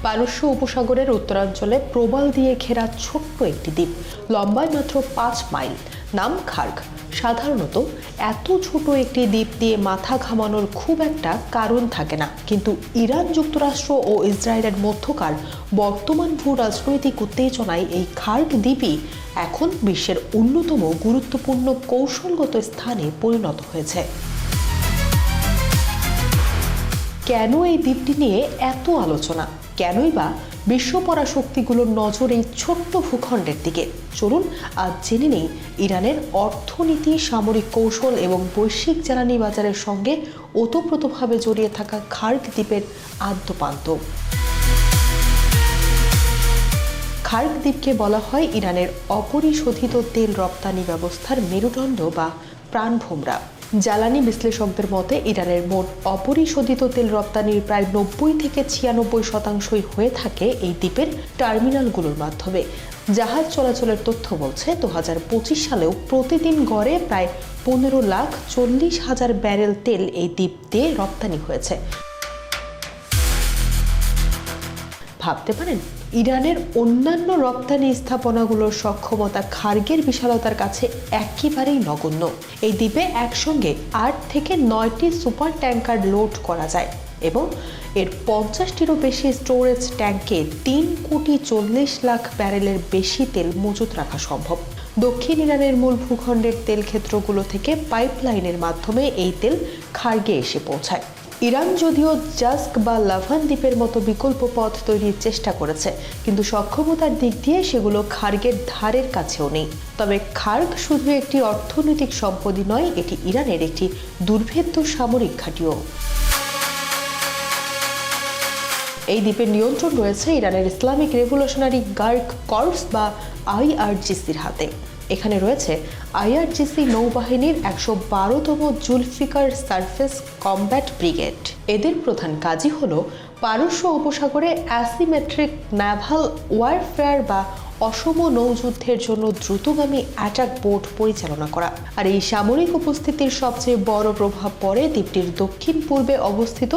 পারস্য উপসাগরের উত্তরাঞ্চলে প্রবাল দিয়ে ঘেরা ছোট্ট একটি দ্বীপ, লম্বায় মাত্র 5 মাইল, নাম খার্গ। সাধারণত এত ছোট একটি দ্বীপ দিয়ে মাথা ঘামানোর খুব একটা কারণ থাকে না, কিন্তু ইরান, যুক্তরাষ্ট্র ও ইসরায়েলের মধ্যকার বর্তমান ভূ রাজনৈতিক উত্তেজনায় এই খার্গ দ্বীপই এখন বিশ্বের অন্যতম গুরুত্বপূর্ণ কৌশলগত স্থানে পরিণত হয়েছে। কেন এই দ্বীপটি নিয়ে এত আলোচনা? কেনই বা বিশ্ব পরাশক্তিগুলোর নজর এই ছোট্ট ভূখণ্ডের দিকে? চলুন আজ জেনে নেই ইরানের অর্থনীতি, সামরিক কৌশল এবং বৈশ্বিক জ্বালানি বাজারের সঙ্গে ওতপ্রোতভাবে জড়িয়ে থাকা খার্গ দ্বীপের আদ্যোপান্ত। খার্গ দ্বীপকে বলা হয় ইরানের অপরিশোধিত তেল রপ্তানি ব্যবস্থার মেরুদণ্ড বা প্রাণভোমরা। জ্বালানি বিশ্লেষকদের মতে ইরানের মোট অপরিশোধিত তেল রপ্তানির প্রায় 90 থেকে 96% হয়ে থাকে এই দ্বীপের টার্মিনালগুলোর মাধ্যমে। জাহাজ চলাচলের তথ্য বলছে 2025 সালেও প্রতিদিন গড়ে প্রায় 15,40,000 ব্যারেল তেল এই দ্বীপ দিয়ে রপ্তানি হয়েছে। ভাবতে পারেন, ইরানের অন্যান্য রপ্তানি স্থাপনাগুলোর সক্ষমতা খার্গের বিশালতার কাছে একেবারেই নগণ্য। এই দ্বীপে একসঙ্গে 8 থেকে 9টি সুপার ট্যাঙ্কার লোড করা যায় এবং এর 50টিরও বেশি স্টোরেজ ট্যাঙ্কে 3,40,00,000 ব্যারেলের বেশি তেল মজুত রাখা সম্ভব। দক্ষিণ ইরানের মূল ভূখণ্ডের তেল ক্ষেত্রগুলো থেকে পাইপলাইনের মাধ্যমে এই তেল খার্গে এসে পৌঁছায়। ইরান যদিও জাস্ক বা লাভান দ্বীপের মতো বিকল্প পথ তৈরির চেষ্টা করেছে, কিন্তু সক্ষমতার দিক দিয়ে সেগুলো খার্গের ধারের কাছেও নেই। তবে খার্গ শুধু একটি অর্থনৈতিক সম্পদই নয়, এটি ইরানের একটি দুর্ভেদ্য সামরিক ঘাঁটিও। এই দ্বীপের নিয়ন্ত্রণ রয়েছে ইরানের ইসলামিক রেভলিউশনারি গার্ড কর্পস বা IRGCর হাতে। এখানে রয়েছে IRGC নৌবাহিনীর 112তম জুলফিকার সারফেস কমব্যাট ব্রিগেড। এদের প্রধান কাজই হলো পারস্য উপসাগরে অ্যাসিমেট্রিক ন্যাভাল ওয়ারফেয়ার বা অসম নৌযুদ্ধের জন্য দ্রুতগামী অ্যাটাক বোট পরিচালনা করা। আর এই সামরিক উপস্থিতির সবচেয়ে বড় প্রভাব পড়ে দ্বীপটির দক্ষিণ পূর্বে অবস্থিত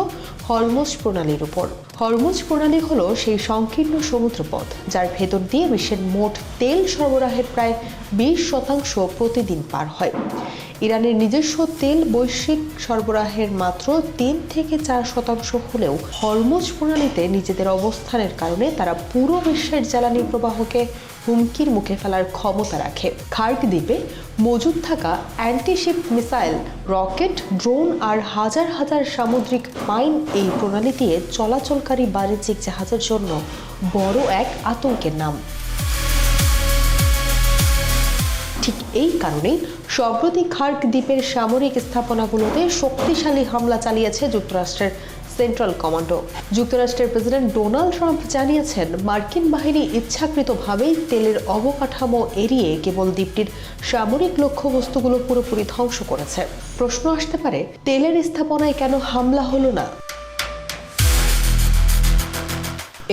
হরমুজ প্রণালীর উপর। হরমুজ প্রণালী হলো সেই সংকীর্ণ সমুদ্রপথ যার ভেতর দিয়ে বিশ্বের মোট তেল সরবরাহের প্রায় 20% প্রতিদিন পার হয়। ইরানের নিজস্ব তেল বৈশ্বিক সরবরাহের মাত্র 3 থেকে 4% হলেও হরমুজ প্রণালীতে নিজেদের অবস্থানের কারণে তারা পুরো বিশ্বের জ্বালানি প্রবাহকে হুমকির মুখে ফেলার ক্ষমতা রাখে। খার্গ দ্বীপে মজুদ থাকা অ্যান্টিশিপ মিসাইল, রকেট, ড্রোন আর হাজার হাজার সামুদ্রিক মাইন এই প্রণালী দিয়ে চলাচলকারী বাণিজ্যিক জাহাজের জন্য বড় এক আতঙ্কের নাম। ঠিক এই কারণেই সম্প্রতি খার্গ দ্বীপের সামরিক স্থাপনাগুলোতে শক্তিশালী হামলা চালিয়েছে যুক্তরাষ্ট্রের সেন্ট্রাল কমান্ডো। যুক্তরাষ্ট্রের প্রেসিডেন্ট ডোনাল্ড ট্রাম্প জানিয়েছেন, মার্কিন বাহিনী ইচ্ছাকৃতভাবেই তেলের অবকাঠামো এড়িয়ে কেবল দ্বীপটির সামরিক লক্ষ্যবস্তুগুলো পুরোপুরি ধ্বংস করেছে। প্রশ্ন আসতে পারে, তেলের স্থাপনায় কেন হামলা হলো না?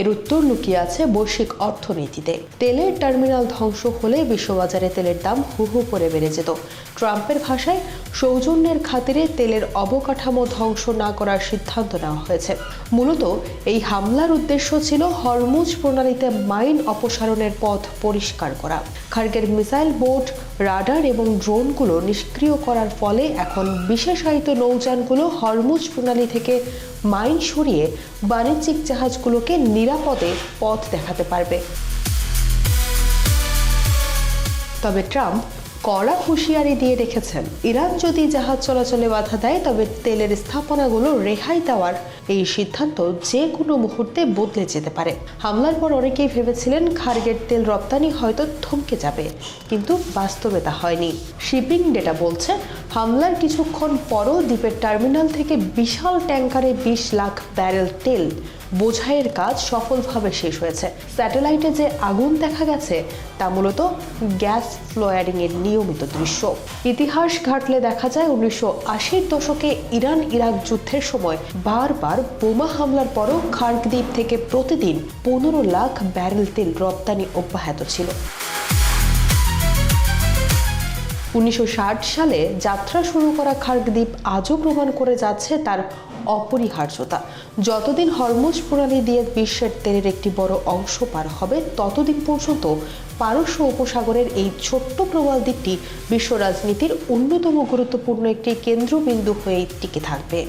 এর উত্তর লুকিয়ে আছে বৈশ্বিক অর্থনীতিতে। তেলের টার্মিনাল ধ্বংস হলে বিশ্ববাজারে তেলের দাম হু হু করে বেড়ে যেত। ট্রাম্পের ভাষায়, সৌজন্যের খাতিরে তেলের অবকাঠামো ধ্বংস না করার সিদ্ধান্ত নেওয়া হয়েছে। মূলত এই হামলার উদ্দেশ্য ছিল হরমুজ প্রণালীতে মাইন অপসারণের পথ পরিষ্কার করা। খার্গের মিসাইল বোট, রাডার এবং ড্রোনগুলো নিষ্ক্রিয় করার ফলে এখন বিশেষায়িত নৌযানগুলো হরমুজ প্রণালী থেকে মাইন সরিয়ে বাণিজ্যিক জাহাজগুলোকে নিরাপদে পথ দেখাতে পারবে। তবে ট্রাম্প কড়া হুঁশিয়ারি দিয়ে রেখেছেন, ইরান যদি জাহাজ চলাচলে বাধা দেয় তবে তেলের স্থাপনাগুলো রেহাই দেওয়ার এই সিদ্ধান্ত যে কোনো মুহূর্তে বদলে যেতে পারে। হামলার পর অনেকেই ভেবেছিলেন খার্গের তেল রপ্তানি হয়তো থমকে যাবে, কিন্তু বাস্তবে তা হয়নি। শিপিং ডেটা বলছে, হামলার কিছুক্ষণ পরও দ্বীপের টার্মিনাল থেকে বিশাল ট্যাঙ্কারে 20 লাখ ব্যারেল তেল বোঝাইয়ের কাজ সফলভাবে শেষ হয়েছে। স্যাটেলাইটে যে আগুন দেখা গেছে তা মূলত গ্যাস ফ্লোয়ারিং এর নিয়মিত দৃশ্য। ইতিহাস ঘাটলে দেখা যায় 1980-র দশকে ইরান ইরাক যুদ্ধের সময় বারবার বোমা হামলার পরও খার্গ দ্বীপ থেকে প্রতিদিন 15 লাখ ব্যারেল তেল রপ্তানি অব্যাহত ছিল। 1960 সালে যাত্রা শুরু করা খার্গ দ্বীপ আজও প্রমাণ করে যাচ্ছে তার অপরিহার্যতা। যতদিন হরমুজ প্রণালী দিয়ে বিশ্বের তেলের একটি বড় অংশ পার হবে, ততদিন পর্যন্ত পারস্য উপসাগরের এই ছোট্ট প্রবাল দ্বীপটি বিশ্ব রাজনীতির অন্যতম গুরুত্বপূর্ণ একটি কেন্দ্রবিন্দু হয়ে টিকে থাকবে।